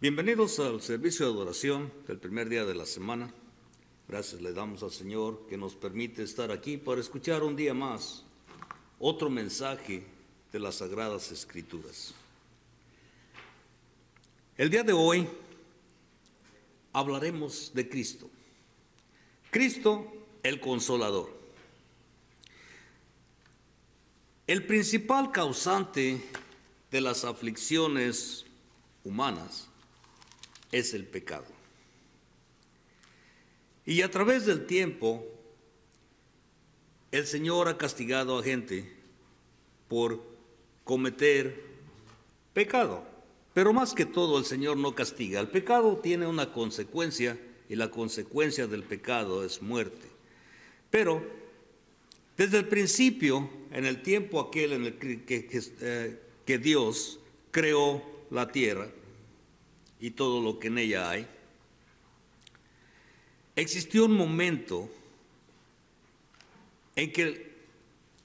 Bienvenidos al servicio de adoración del primer día de la semana. Gracias le damos al Señor que nos permite estar aquí para escuchar un día más otro mensaje de las Sagradas Escrituras. El día de hoy hablaremos de Cristo. Cristo, el Consolador. El principal causante de las aflicciones humanas es el pecado. Y a través del tiempo, el Señor ha castigado a gente por cometer pecado. Pero más que todo, el Señor no castiga. El pecado tiene una consecuencia y la consecuencia del pecado es muerte. Pero desde el principio, en el tiempo aquel en el que Dios creó la tierra y todo lo que en ella hay, existió un momento en que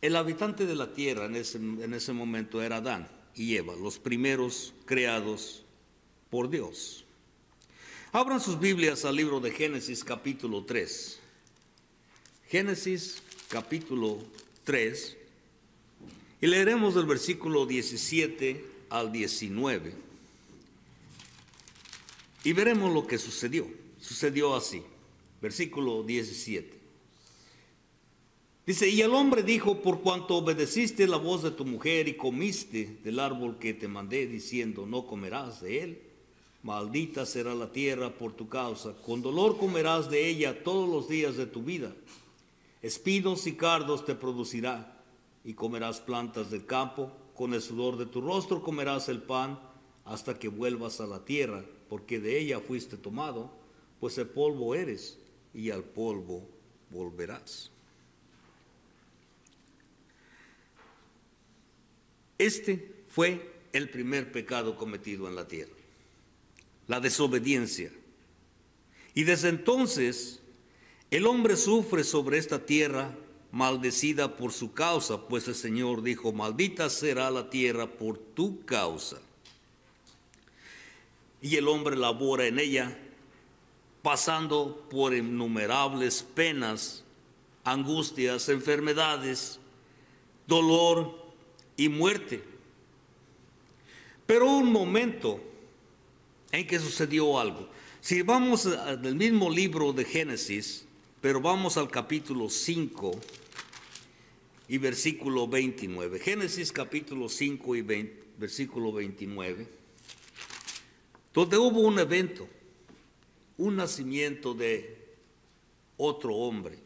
el habitante de la tierra en ese momento era Adán y Eva, los primeros creados por Dios. Abran sus Biblias al libro de Génesis capítulo 3. Génesis capítulo 3, y leeremos del versículo 17 al 19. Y veremos lo que sucedió. Sucedió así. Versículo 17. Dice, y el hombre dijo, por cuanto obedeciste la voz de tu mujer y comiste del árbol que te mandé, diciendo, no comerás de él, maldita será la tierra por tu causa, con dolor comerás de ella todos los días de tu vida. Espinos y cardos te producirá, y comerás plantas del campo, con el sudor de tu rostro comerás el pan, hasta que vuelvas a la tierra, porque de ella fuiste tomado, pues el polvo eres, y al polvo volverás. Este fue el primer pecado cometido en la tierra, la desobediencia. Y desde entonces, el hombre sufre sobre esta tierra, maldecida por su causa, pues el Señor dijo, maldita será la tierra por tu causa. Y el hombre labora en ella, pasando por innumerables penas, angustias, enfermedades, dolor y muerte. Pero hubo un momento en que sucedió algo. Si vamos al mismo libro de Génesis, pero vamos al capítulo 5 y versículo 29. Génesis capítulo 5 y versículo 29. Donde hubo un evento, un nacimiento de otro hombre.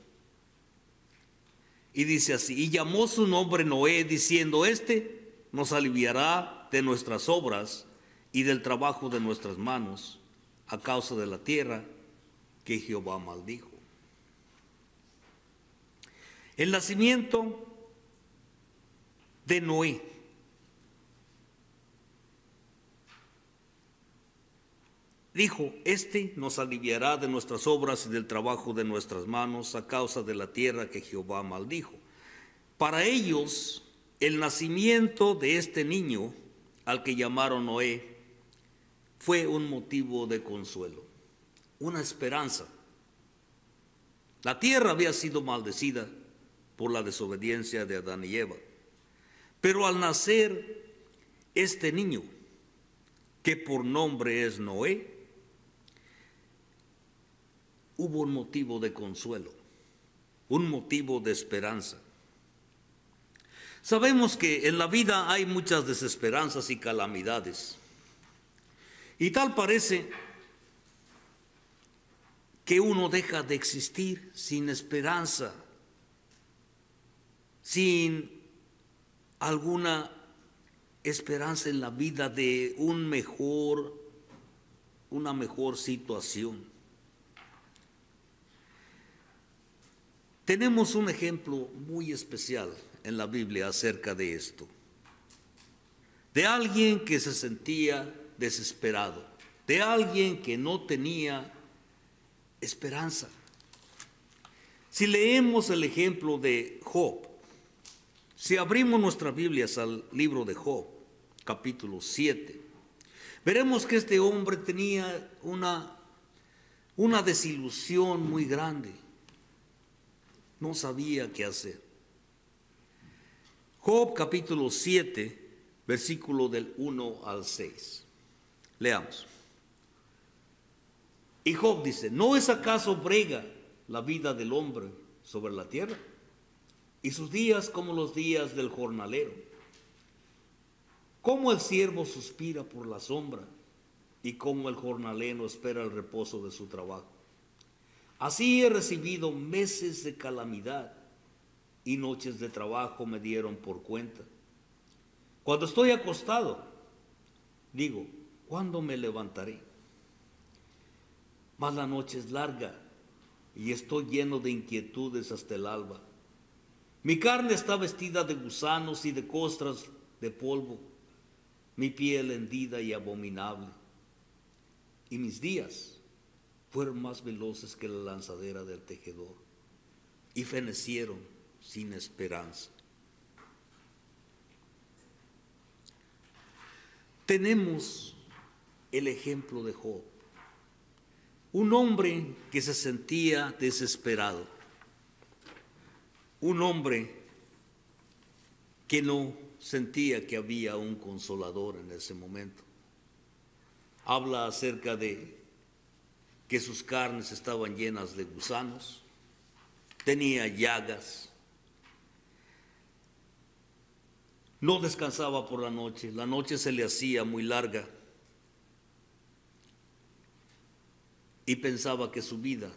Y dice así, y llamó su nombre Noé, diciendo, este nos aliviará de nuestras obras y del trabajo de nuestras manos, a causa de la tierra que Jehová maldijo. El nacimiento de Noé. Dijo, este nos aliviará de nuestras obras y del trabajo de nuestras manos a causa de la tierra que Jehová maldijo. Para ellos, el nacimiento de este niño, al que llamaron Noé, fue un motivo de consuelo, una esperanza. La tierra había sido maldecida por la desobediencia de Adán y Eva. Pero al nacer este niño, que por nombre es Noé, hubo un motivo de consuelo, un motivo de esperanza. Sabemos que en la vida hay muchas desesperanzas y calamidades. Y tal parece que uno deja de existir sin esperanza, sin alguna esperanza en la vida de una mejor situación. Tenemos un ejemplo muy especial en la Biblia acerca de esto, de alguien que se sentía desesperado, de alguien que no tenía esperanza. Si leemos el ejemplo de Job, si abrimos nuestras Biblias al libro de Job, capítulo 7, veremos que este hombre tenía una desilusión muy grande. No sabía qué hacer. Job capítulo 7, versículo del 1 al 6. Leamos. Y Job dice, ¿no es acaso brega la vida del hombre sobre la tierra? Y sus días como los días del jornalero. Como el siervo suspira por la sombra y como el jornalero espera el reposo de su trabajo. Así he recibido meses de calamidad y noches de trabajo me dieron por cuenta. Cuando estoy acostado, digo, ¿cuándo me levantaré? Mas la noche es larga y estoy lleno de inquietudes hasta el alba. Mi carne está vestida de gusanos y de costras de polvo, mi piel hendida y abominable. Y mis días fueron más veloces que la lanzadera del tejedor y fenecieron sin esperanza. Tenemos el ejemplo de Job, un hombre que se sentía desesperado, un hombre que no sentía que había un consolador en ese momento. Habla acerca de que sus carnes estaban llenas de gusanos, tenía llagas, no descansaba por la noche se le hacía muy larga y pensaba que su vida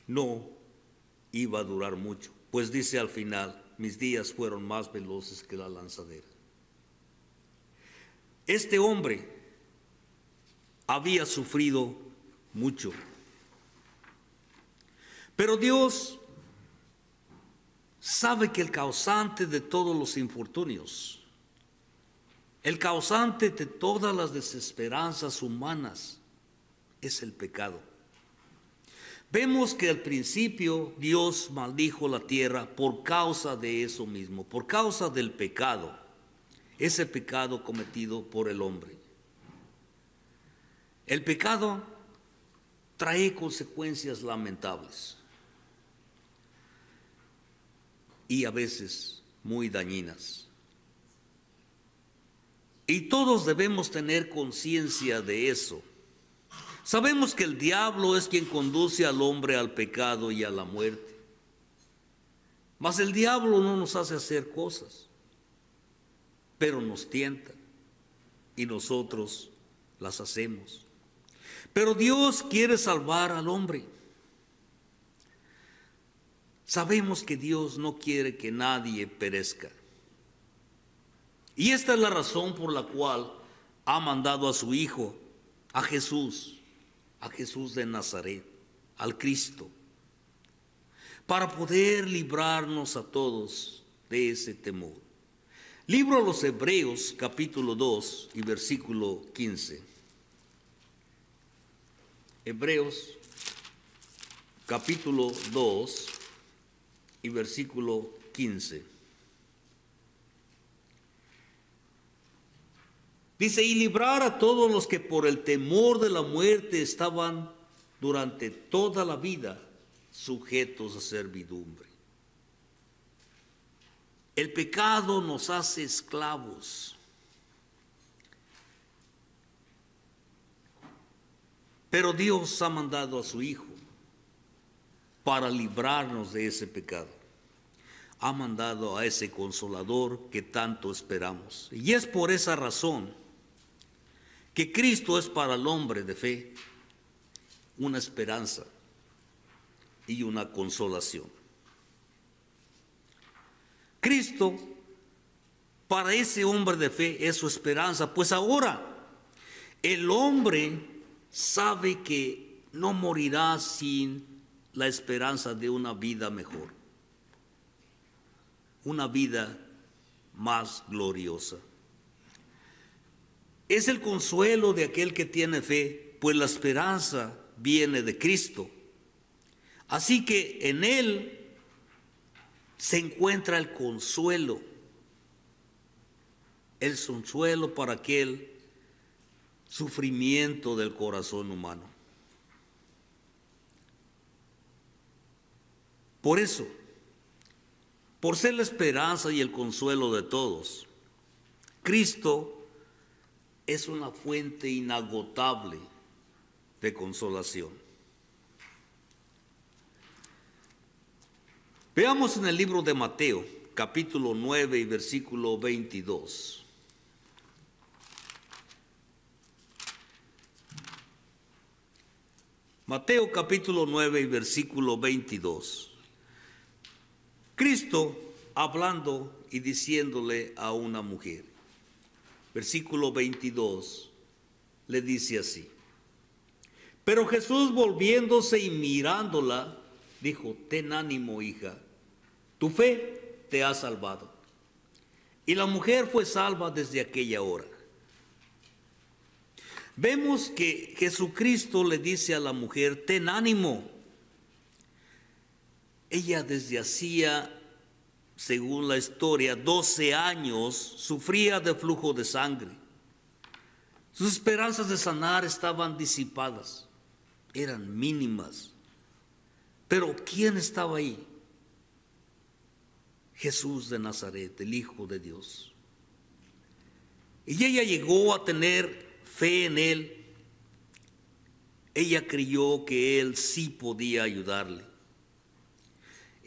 no iba a durar mucho, pues dice al final, mis días fueron más veloces que la lanzadera. Este hombre había sufrido mucho, pero Dios sabe que el causante de todos los infortunios, el causante de todas las desesperanzas humanas es el pecado. Vemos que al principio Dios maldijo la tierra por causa de eso mismo, por causa del pecado, ese pecado cometido por el hombre. El pecado trae consecuencias lamentables y a veces muy dañinas. Y todos debemos tener conciencia de eso. Sabemos que el diablo es quien conduce al hombre al pecado y a la muerte. Mas el diablo no nos hace hacer cosas, pero nos tienta y nosotros las hacemos. Pero Dios quiere salvar al hombre. Sabemos que Dios no quiere que nadie perezca. Y esta es la razón por la cual ha mandado a su Hijo, a Jesús de Nazaret, al Cristo, para poder librarnos a todos de ese temor. Libro a los Hebreos, capítulo 2 y versículo 15. Hebreos, capítulo 2 y versículo 15. Dice, y librar a todos los que por el temor de la muerte estaban durante toda la vida sujetos a servidumbre. El pecado nos hace esclavos. Pero Dios ha mandado a su Hijo para librarnos de ese pecado. Ha mandado a ese consolador que tanto esperamos. Y es por esa razón que Cristo es para el hombre de fe una esperanza y una consolación. Cristo para ese hombre de fe es su esperanza, pues ahora el hombre sabe que no morirá sin la esperanza de una vida mejor, una vida más gloriosa. Es el consuelo de aquel que tiene fe, pues la esperanza viene de Cristo. Así que en Él se encuentra el consuelo el consuelo para aquel sufrimiento del corazón humano. Por eso, por ser la esperanza y el consuelo de todos, Cristo es una fuente inagotable de consolación. Veamos en el libro de Mateo, capítulo 9 y versículo 22. Mateo capítulo 9 y versículo 22. Cristo hablando y diciéndole a una mujer. Versículo 22 le dice así: pero Jesús, volviéndose y mirándola, dijo: ten ánimo, hija, tu fe te ha salvado. Y la mujer fue salva desde aquella hora. Vemos que Jesucristo le dice a la mujer: ten ánimo. Ella desde hacía, según la historia, 12 años sufría de flujo de sangre. Sus esperanzas de sanar estaban disipadas, eran mínimas. Pero ¿quién estaba ahí? Jesús de Nazaret, el Hijo de Dios. Y ella llegó a tener fe en Él. Ella creyó que Él sí podía ayudarle.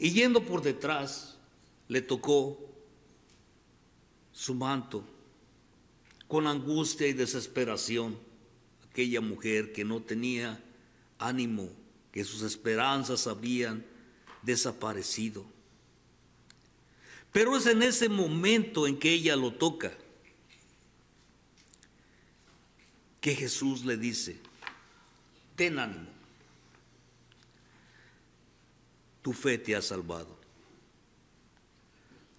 Y yendo por detrás, le tocó su manto con angustia y desesperación. Aquella mujer que no tenía ánimo, que sus esperanzas habían desaparecido. Pero es en ese momento en que ella lo toca que Jesús le dice: ten ánimo, tu fe te ha salvado.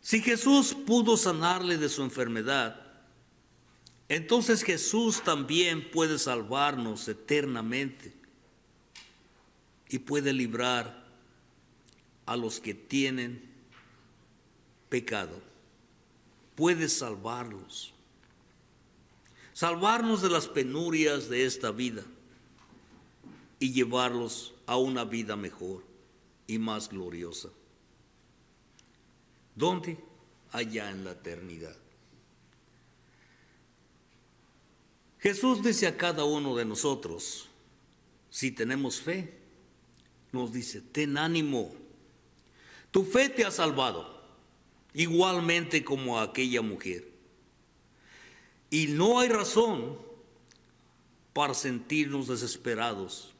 Si Jesús pudo sanarle de su enfermedad, entonces Jesús también puede salvarnos eternamente y puede librar a los que tienen pecado. Puede salvarlos. Salvarnos de las penurias de esta vida y llevarlos a una vida mejor y más gloriosa. ¿Dónde? Allá en la eternidad. Jesús dice a cada uno de nosotros, si tenemos fe, nos dice: ten ánimo, tu fe te ha salvado, igualmente como a aquella mujer. Y no hay razón para sentirnos desesperados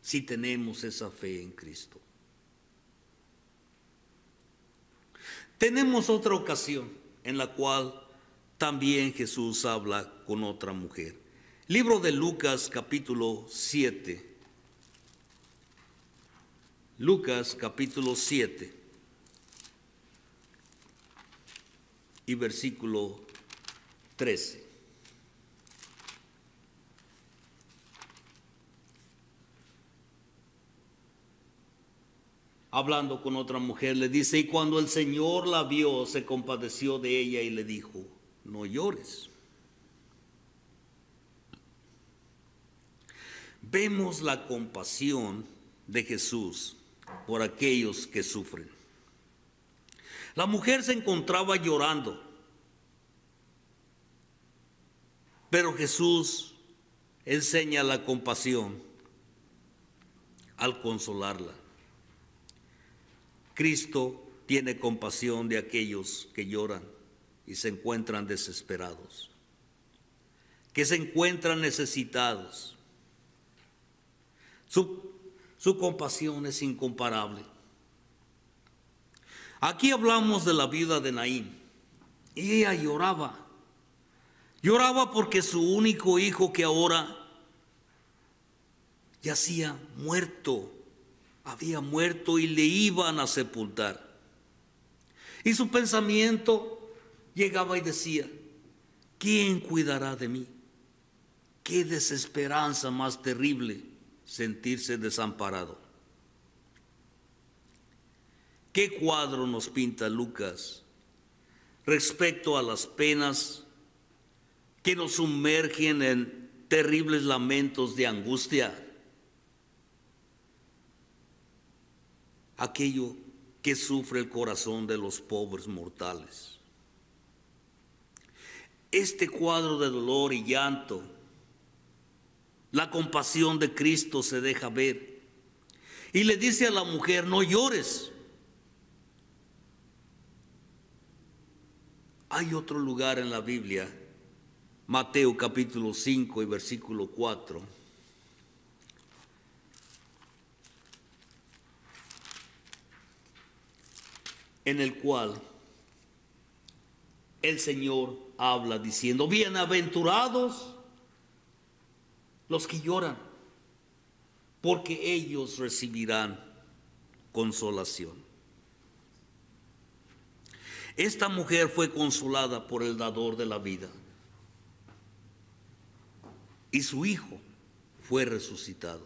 si tenemos esa fe en Cristo. Tenemos otra ocasión en la cual también Jesús habla con otra mujer. Libro de Lucas capítulo 7. Lucas capítulo 7 y versículo 13. Hablando con otra mujer, le dice: y cuando el Señor la vio, se compadeció de ella y le dijo: no llores. Vemos la compasión de Jesús por aquellos que sufren. La mujer se encontraba llorando, pero Jesús enseña la compasión al consolarla. Cristo tiene compasión de aquellos que lloran y se encuentran desesperados, que se encuentran necesitados. Su compasión es incomparable. Aquí hablamos de la viuda de Naín, y ella lloraba. Lloraba porque su único hijo, que ahora yacía muerto, había muerto y le iban a sepultar. Y su pensamiento llegaba y decía: ¿quién cuidará de mí? Qué desesperanza más terrible sentirse desamparado. ¿Qué cuadro nos pinta Lucas respecto a las penas que nos sumergen en terribles lamentos de angustia. Aquello que sufre el corazón de los pobres mortales. Este cuadro de dolor y llanto, la compasión de Cristo se deja ver. Y le dice a la mujer, no llores. Hay otro lugar en la Biblia, Mateo capítulo 5 y versículo 4, en el cual el Señor habla diciendo, bienaventurados los que lloran, porque ellos recibirán consolación. Esta mujer fue consolada por el dador de la vida y su hijo fue resucitado.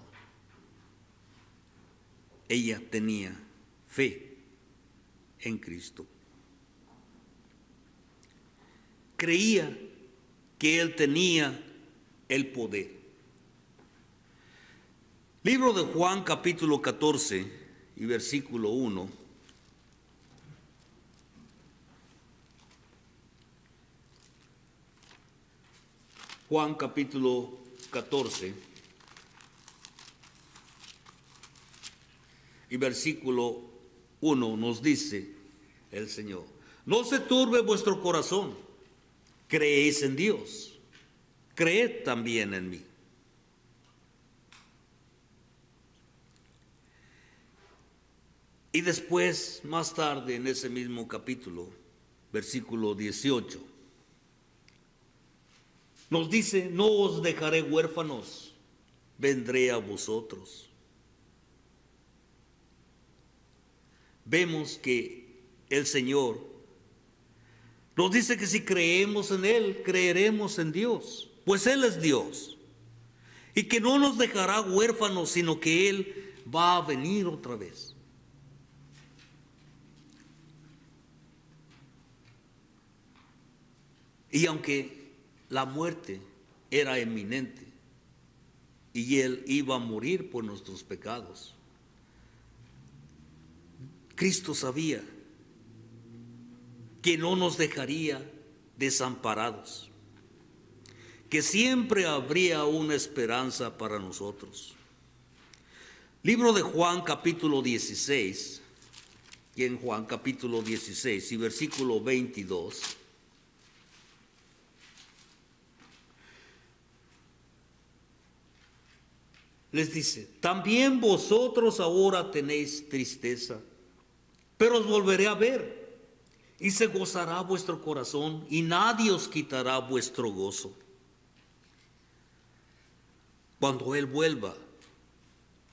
Ella tenía fe en Cristo. Creía que Él tenía el poder. Libro de Juan capítulo 14 y versículo 1. Juan capítulo 14 y versículo 1 nos dice el Señor, no se turbe vuestro corazón, creéis en Dios, creed también en mí. Y después, más tarde en ese mismo capítulo, versículo 18, nos dice, no os dejaré huérfanos, vendré a vosotros. Vemos que el Señor nos dice que si creemos en Él, creeremos en Dios, pues Él es Dios. Y que no nos dejará huérfanos, sino que Él va a venir otra vez. Y aunque la muerte era inminente y Él iba a morir por nuestros pecados, Cristo sabía que no nos dejaría desamparados, que siempre habría una esperanza para nosotros. Libro de Juan capítulo 16, y en Juan capítulo 16 y versículo 22, les dice, también vosotros ahora tenéis tristeza, pero os volveré a ver, y se gozará vuestro corazón, y nadie os quitará vuestro gozo. Cuando Él vuelva,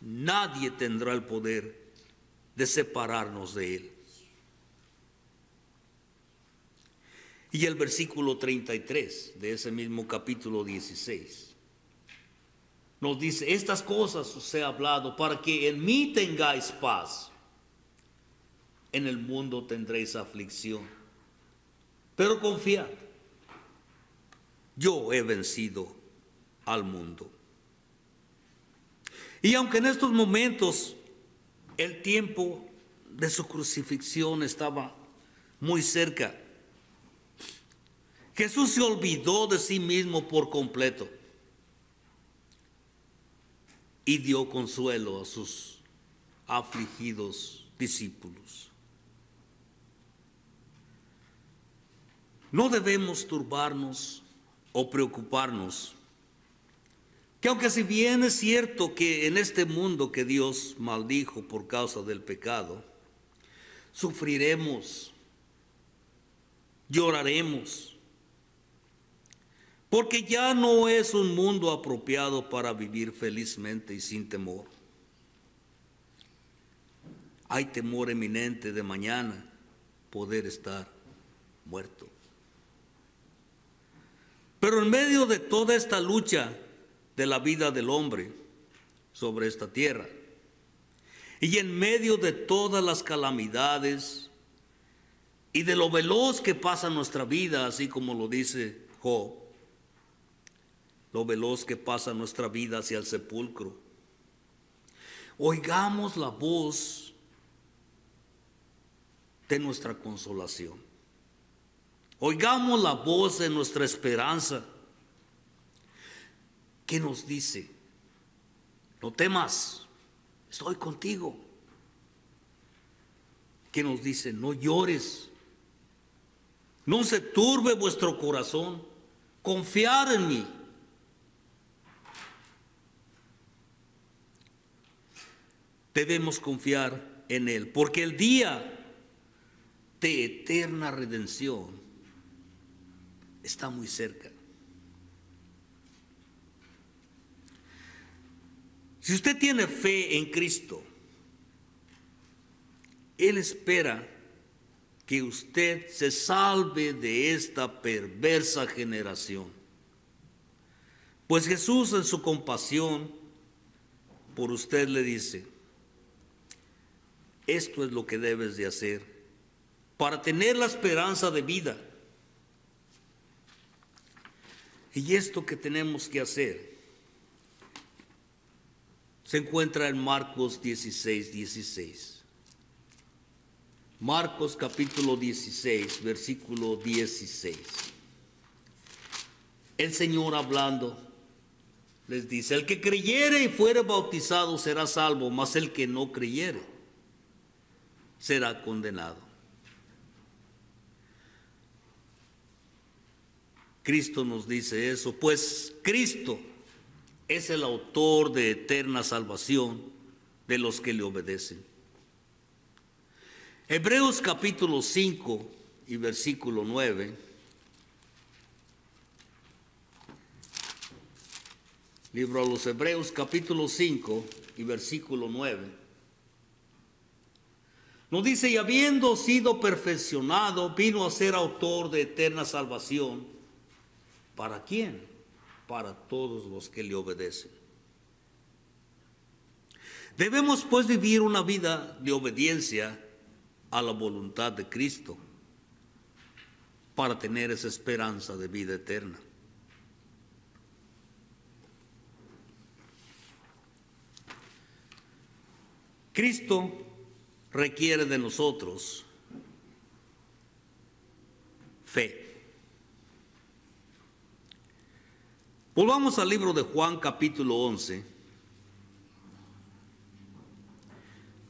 nadie tendrá el poder de separarnos de Él. Y el versículo 33 de ese mismo capítulo 16 nos dice, estas cosas os he hablado para que en mí tengáis paz. En el mundo tendréis aflicción, pero confiad, yo he vencido al mundo. Y aunque en estos momentos el tiempo de su crucifixión estaba muy cerca, Jesús se olvidó de sí mismo por completo y dio consuelo a sus afligidos discípulos. No debemos turbarnos o preocuparnos, que aunque si bien es cierto que en este mundo que Dios maldijo por causa del pecado, sufriremos, lloraremos, porque ya no es un mundo apropiado para vivir felizmente y sin temor. Hay temor eminente de mañana poder estar muerto. Pero en medio de toda esta lucha de la vida del hombre sobre esta tierra, y en medio de todas las calamidades y de lo veloz que pasa nuestra vida, así como lo dice Job, lo veloz que pasa nuestra vida hacia el sepulcro. Oigamos la voz de nuestra consolación. Oigamos la voz de nuestra esperanza, que nos dice: no temas, estoy contigo. Que nos dice: no llores, no se turbe vuestro corazón, confiad en mí. Debemos confiar en Él, porque el día de eterna redención está muy cerca. Si usted tiene fe en Cristo, Él espera que usted se salve de esta perversa generación. Pues Jesús, en su compasión por usted, le dice: esto es lo que debes de hacer para tener la esperanza de vida. Y esto que tenemos que hacer se encuentra en Marcos 16:16. Marcos capítulo 16, versículo 16. El Señor hablando les dice: el que creyere y fuere bautizado será salvo, mas el que no creyere será condenado. Cristo nos dice eso, pues Cristo es el autor de eterna salvación de los que le obedecen. Hebreos capítulo 5 y versículo 9. Libro a los Hebreos capítulo 5 y versículo 9. Nos dice: y habiendo sido perfeccionado, vino a ser autor de eterna salvación. ¿Para quién? Para todos los que le obedecen. Debemos pues vivir una vida de obediencia a la voluntad de Cristo para tener esa esperanza de vida eterna. Cristo requiere de nosotros fe. Volvamos al libro de Juan capítulo 11.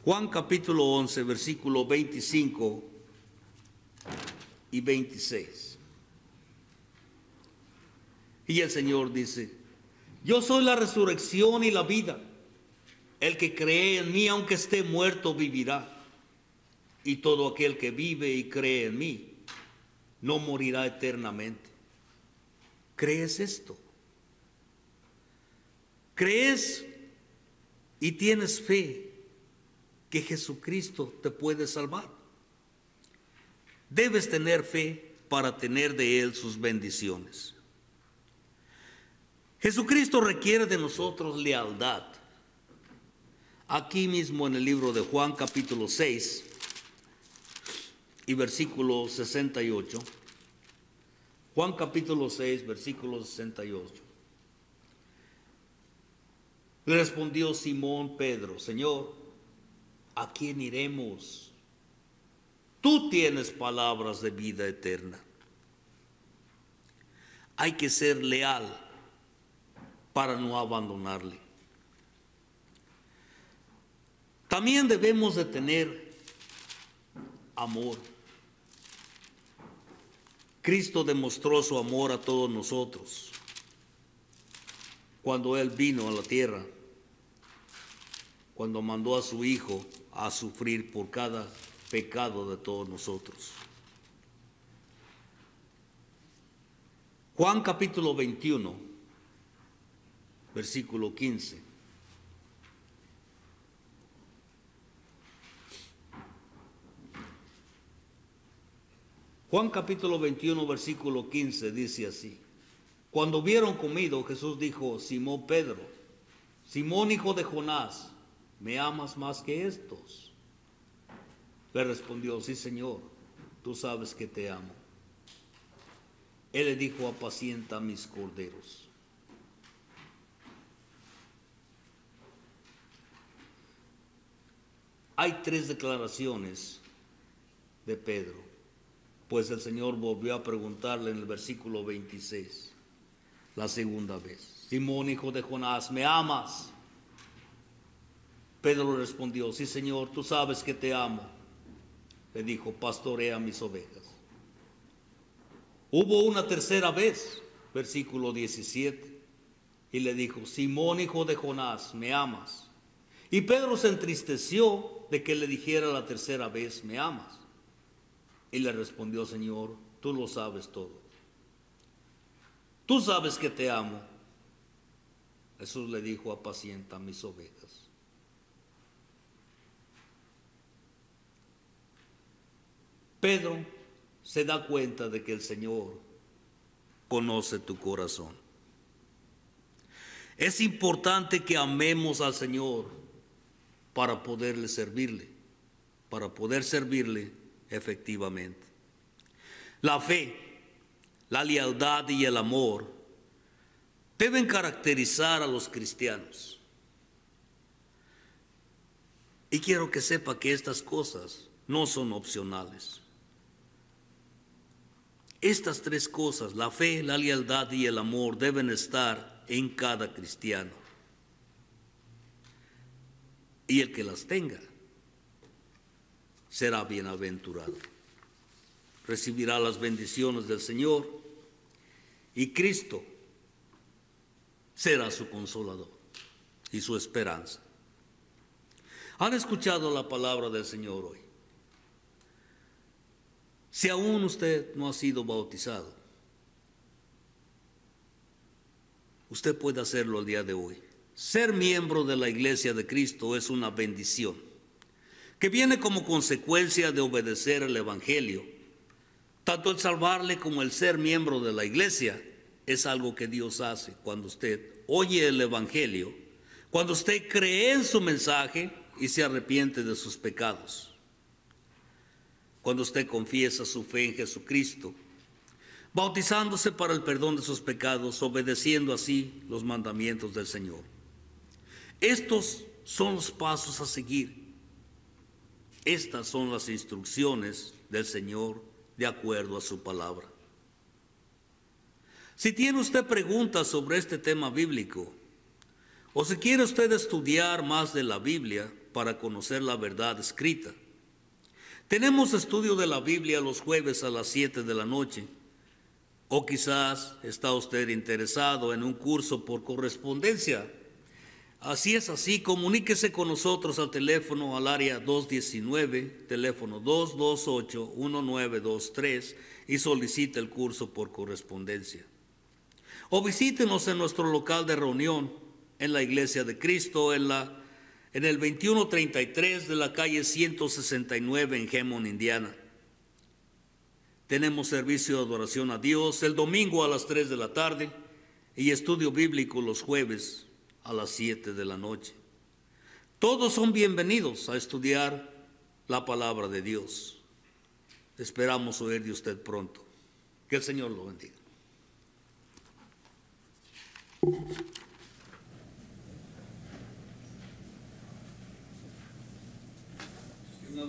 Juan capítulo 11, versículo 25 y 26. Y el Señor dice: yo soy la resurrección y la vida. El que cree en mí, aunque esté muerto, vivirá. Y todo aquel que vive y cree en mí, no morirá eternamente. ¿Crees esto? ¿Crees y tienes fe que Jesucristo te puede salvar? Debes tener fe para tener de Él sus bendiciones. Jesucristo requiere de nosotros lealtad. Aquí mismo en el libro de Juan capítulo 6 y versículo 68. Juan capítulo 6, versículo 68. Le respondió Simón Pedro: Señor, ¿a quién iremos? Tú tienes palabras de vida eterna. Hay que ser leal para no abandonarle. También debemos de tener amor. Cristo demostró su amor a todos nosotros cuando Él vino a la tierra, cuando mandó a su Hijo a sufrir por cada pecado de todos nosotros. Juan capítulo 21, versículo 15. Juan capítulo 21, versículo 15 dice así: cuando hubieron comido, Jesús dijo: Simón Pedro, Simón hijo de Jonás, ¿me amas más que estos? Le respondió: sí, Señor, tú sabes que te amo. Él le dijo: apacienta mis corderos. hay tres declaraciones de Pedro, pues el Señor volvió a preguntarle en el versículo 26, la segunda vez: Simón, hijo de Jonás, ¿me amas? Pedro respondió: sí, Señor, tú sabes que te amo. Le dijo: pastorea mis ovejas. Hubo una tercera vez, versículo 17, y le dijo: Simón, hijo de Jonás, ¿me amas? Y Pedro se entristeció de que le dijera la tercera vez: ¿me amas? Y le respondió: Señor, tú lo sabes todo. Tú sabes que te amo. Jesús le dijo: apacienta mis ovejas. Pedro se da cuenta de que el Señor conoce tu corazón. Es importante que amemos al Señor para poderle servirle, para poder servirle efectivamente. La fe, la lealtad y el amor deben caracterizar a los cristianos. Y quiero que sepa que estas cosas no son opcionales. Estas tres cosas, la fe, la lealtad y el amor, deben estar en cada cristiano. Y el que las tenga será bienaventurado. Recibirá las bendiciones del Señor y Cristo será su consolador y su esperanza. ¿Han escuchado la palabra del Señor hoy? Si aún usted no ha sido bautizado, usted puede hacerlo el día de hoy. Ser miembro de la Iglesia de Cristo es una bendición que viene como consecuencia de obedecer el Evangelio. Tanto el salvarle como el ser miembro de la Iglesia es algo que Dios hace cuando usted oye el Evangelio, cuando usted cree en su mensaje y se arrepiente de sus pecados. Cuando usted confiesa su fe en Jesucristo, bautizándose para el perdón de sus pecados, obedeciendo así los mandamientos del Señor. Estos son los pasos a seguir. Estas son las instrucciones del Señor de acuerdo a su palabra. Si tiene usted preguntas sobre este tema bíblico, o si quiere usted estudiar más de la Biblia para conocer la verdad escrita, tenemos estudio de la Biblia los jueves a las 7 de la noche. O quizás está usted interesado en un curso por correspondencia. Así es así, comuníquese con nosotros al teléfono al área 219, teléfono 228-1923 y solicite el curso por correspondencia. O visítenos en nuestro local de reunión en la Iglesia de Cristo en el 2133 de la calle 169 en Hammond, Indiana. Tenemos servicio de adoración a Dios el domingo a las 3 de la tarde y estudio bíblico los jueves a las 7 de la noche. Todos son bienvenidos a estudiar la palabra de Dios. Esperamos oír de usted pronto. Que el Señor lo bendiga. No,